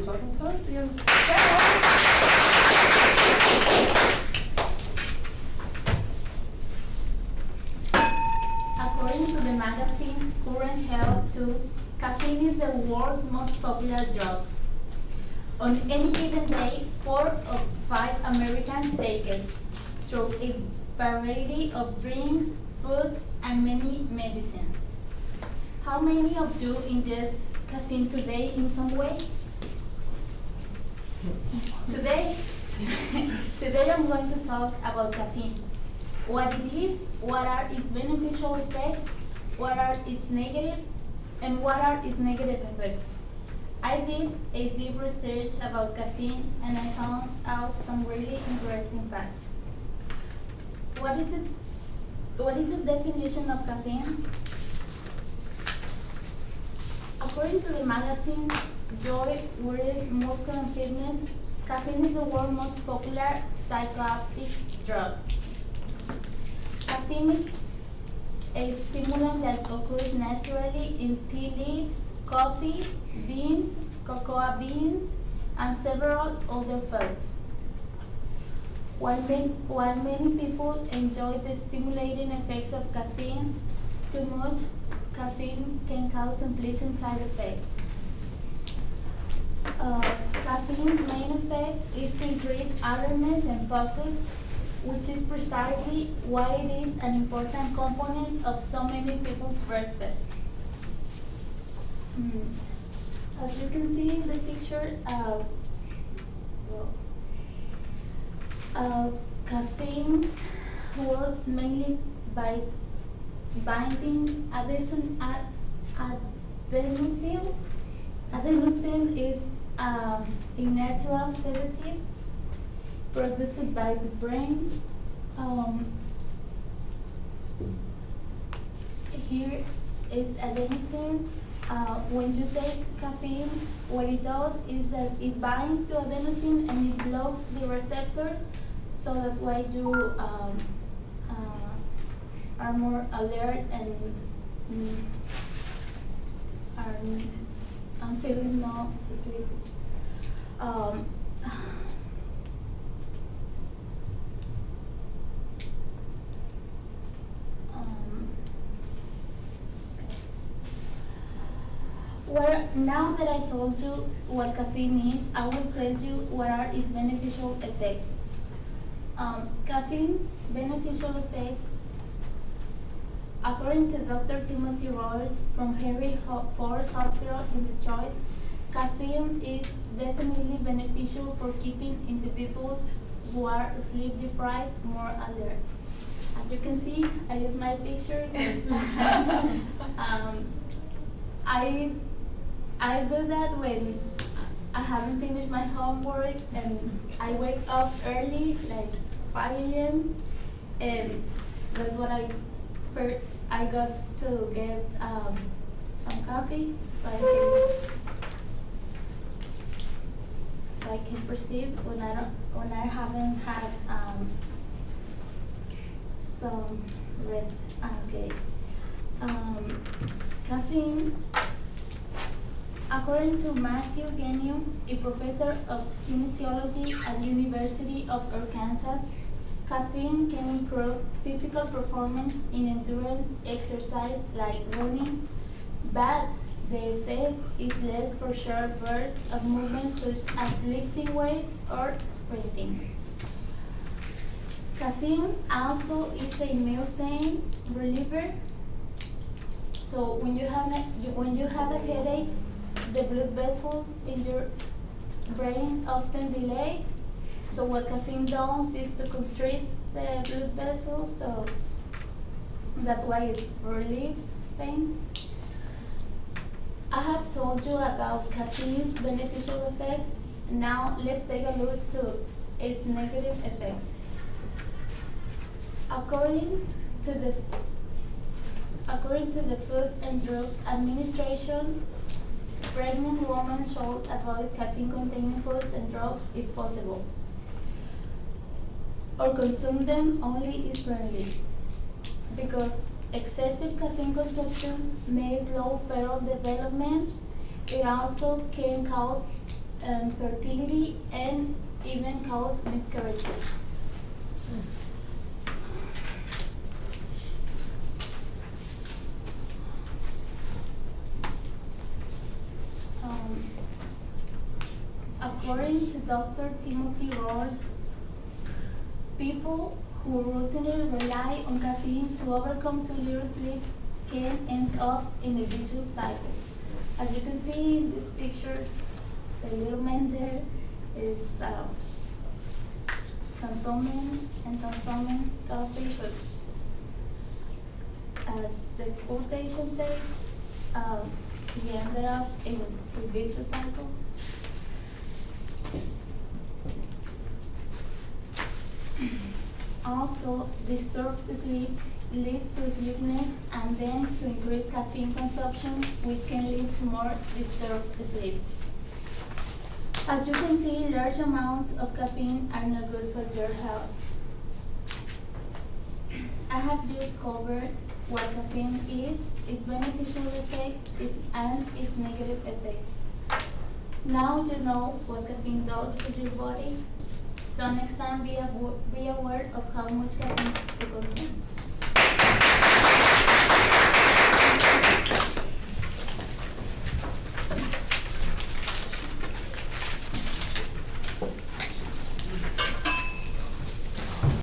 sagen könnt. Ihr According to the magazine Current Health 2, caffeine is the world's most popular drug. On any given day, 4 of 5 Americans take it through a variety of drinks, foods, and many medicines. How many of you ingest caffeine today in some way? Today, today I'm going to talk about caffeine. What it is, what are its beneficial effects, what are its negative, and what are its negative effects. I did a deep research about caffeine and I found out some really interesting facts. What is the definition of caffeine? According to the magazine Joy, Wellness, Muscle and Fitness, caffeine is the world's most popular psychoactive drug. Caffeine is a stimulant that occurs naturally in tea leaves, coffee, beans, cocoa beans, and several other foods. While many people enjoy the stimulating effects of caffeine, too much caffeine can cause unpleasant side effects. Caffeine's main effect is to increase alertness and focus, which is precisely why it is an important component of so many people's breakfast. As you can see in the picture, caffeine works mainly by binding adenosine. Adenosine is a natural sedative produced by the brain. Here is adenosine. When you take caffeine, what it does is that it binds to adenosine and it blocks the receptors, so that's why you are more alert and I'm feeling no sleep. Well, now that I told you what caffeine is, I will tell you what are its beneficial effects. Caffeine's beneficial effects, according to Dr. Timothy Rose from Henry Ford Hospital in Detroit, caffeine is definitely beneficial for keeping individuals who are sleep deprived more alert. As you can see, I use my picture. I do that when I haven't finished my homework and I wake up early, like 5 a.m. and that's what I got to get some coffee so I can proceed when I haven't had some rest. Okay. Caffeine. According to Matthew Genium, a professor of kinesiology at the University of Arkansas, caffeine can improve physical performance in endurance exercise like running, but the effect is less for short bursts of movement such as lifting weights or sprinting. Caffeine also is a meal pain reliever. So when you have a headache, the blood vessels in your brain often dilate. So what caffeine does is to constrict the blood vessels, so that's why it relieves pain. I have told you about caffeine's beneficial effects. Now let's take a look to its negative effects. According to the Food and Drug Administration, pregnant women should avoid caffeine-containing foods and drugs if possible, or consume them only sparingly, because excessive caffeine consumption may slow fetal development. It also can cause infertility, and even cause miscarriages. Um, According to Dr. Timothy Rohr's, people who routinely rely on caffeine to overcome too little sleep can end up in a vicious cycle. As you can see in this picture, the little man there is consuming and consuming coffee because, as the quotation says, he ended up in a vicious cycle. Also, disturbed sleep leads to sleepiness and then to increased caffeine consumption, which can lead to more disturbed sleep. As you can see, large amounts of caffeine are not good for your health. I have just covered what caffeine is, its beneficial effects, and its negative effects. Now you know what caffeine does to your body. So next time be aware of how much caffeine you consume.